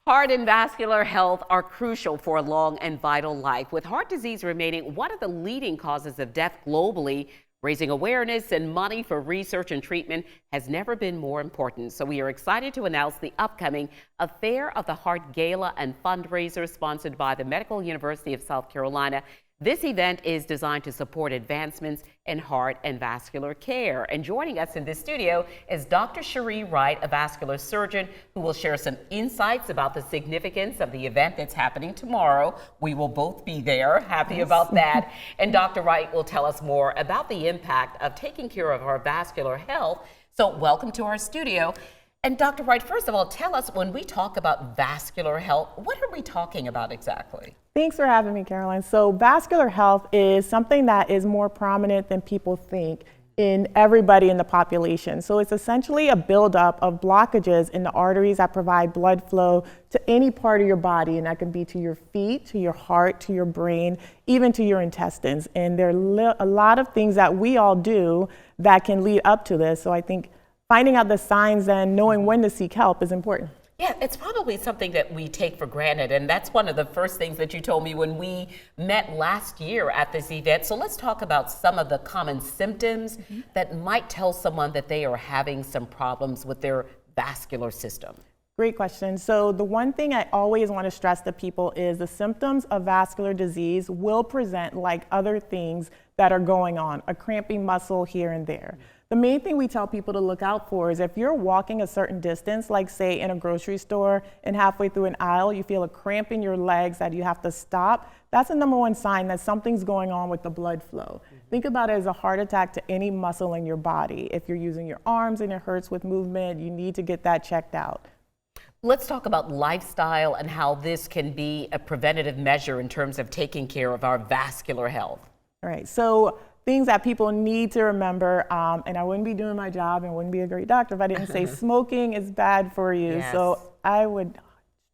Heart and vascular health are crucial for a long and vital life. With heart disease remaining one of the leading causes of death globally, raising awareness and money for research and treatment has never been more important. So we are excited to announce the upcoming Affair of the Heart Gala and Fundraiser sponsored by the Medical University of South Carolina. This event is designed to support advancements in heart and vascular care. And joining us in this studio is Dr. Cherie Wright, a vascular surgeon, who will share some insights about the significance of the event that's happening tomorrow. We will both be there, happy about that. And Dr. Wright will tell us more about the impact of taking care of our vascular health. So welcome to our studio. And Dr. Wright, first of all, tell us, when we talk about vascular health, what are we talking about exactly? Thanks for having me, Caroline. So vascular health is something that is more prominent than people think in everybody in the population. So it's essentially a buildup of blockages in the arteries that provide blood flow to any part of your body, and that can be to your feet, to your heart, to your brain, even to your intestines. And there are a lot of things that we all do that can lead up to this. So I think finding out the signs and knowing when to seek help is important. Yeah, it's probably something that we take for granted, and that's one of the first things that you told me when we met last year at this event. So let's talk about some of the common symptoms that might tell someone that they are having some problems with their vascular system. Great question. So the one thing I always want to stress to people is the symptoms of vascular disease will present like other things that are going on, a cramping muscle here and there. The main thing we tell people to look out for is if you're walking a certain distance, like say in a grocery store, and halfway through an aisle, you feel a cramp in your legs that you have to stop, that's the number one sign that something's going on with the blood flow. Think about it as a heart attack to any muscle in your body. If you're using your arms and it hurts with movement, you need to get that checked out. Let's talk about lifestyle and how this can be a preventative measure in terms of taking care of our vascular health. All right, so things that people need to remember, and I wouldn't be doing my job and wouldn't be a great doctor if I didn't say smoking is bad for you. Yes. So I would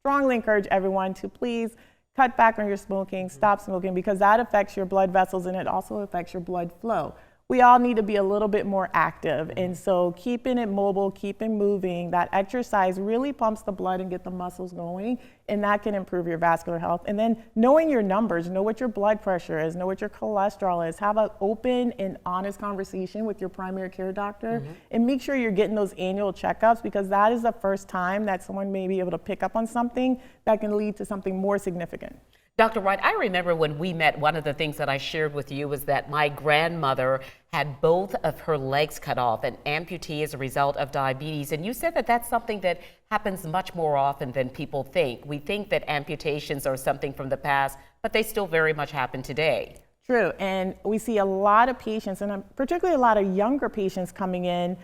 strongly encourage everyone to please cut back on your smoking, stop smoking, because that affects your blood vessels and it also affects your blood flow. We all need to be a little bit more active, and so keeping it mobile, keeping moving, that exercise really pumps the blood and get the muscles going, and that can improve your vascular health. And then knowing your numbers, know what your blood pressure is, know what your cholesterol is, have an open and honest conversation with your primary care doctor, and make sure you're getting those annual checkups, because that is the first time that someone may be able to pick up on something that can lead to something more significant. Dr. Wright, I remember when we met, one of the things that I shared with you was that my grandmother had both of her legs cut off, an amputee as a result of diabetes. And you said that that's something that happens much more often than people think. We think that amputations are something from the past, but they still very much happen today. True, and we see a lot of patients, and particularly a lot of younger patients coming in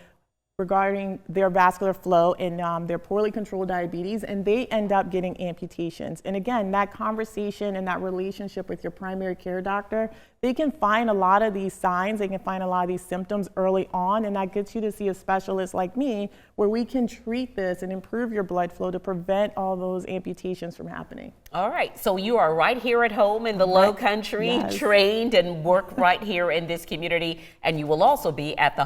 regarding their vascular flow and their poorly controlled diabetes, and they end up getting amputations. And again, that conversation and that relationship with your primary care doctor, they can find a lot of these signs, they can find a lot of these symptoms early on, and that gets you to see a specialist like me, where we can treat this and improve your blood flow to prevent all those amputations from happening. All right, so you are right here at home in the Low Country, Yes. trained and work right here in this community, and you will also be at the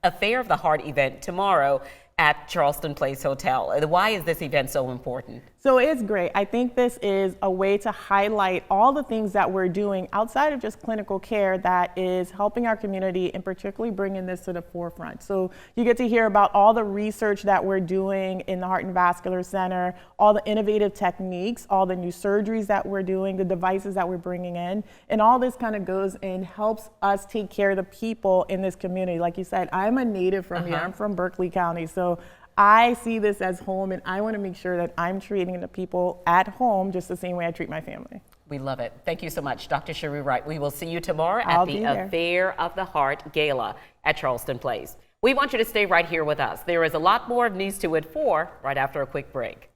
Affair of the Heart event tomorrow at Charleston Place Hotel. Why is this event so important? So it's great. I think this is a way to highlight all the things that we're doing outside of just clinical care that is helping our community and particularly bringing this to the forefront. So you get to hear about all the research that we're doing in the Heart and Vascular Center, all the innovative techniques, all the new surgeries that we're doing, the devices that we're bringing in, and all this kind of goes and helps us take care of the people in this community. Like you said, I'm a native from here. I'm from Berkeley County. So I see this as home, and I want to make sure that I'm treating the people at home just the same way I treat my family. We love it. Thank you so much, Dr. Cherie Wright. We will see you tomorrow at I'll the be there. Affair of the Heart Gala at Charleston Place. We want you to stay right here with us. There is a lot more of News 2 at 4 right after a quick break.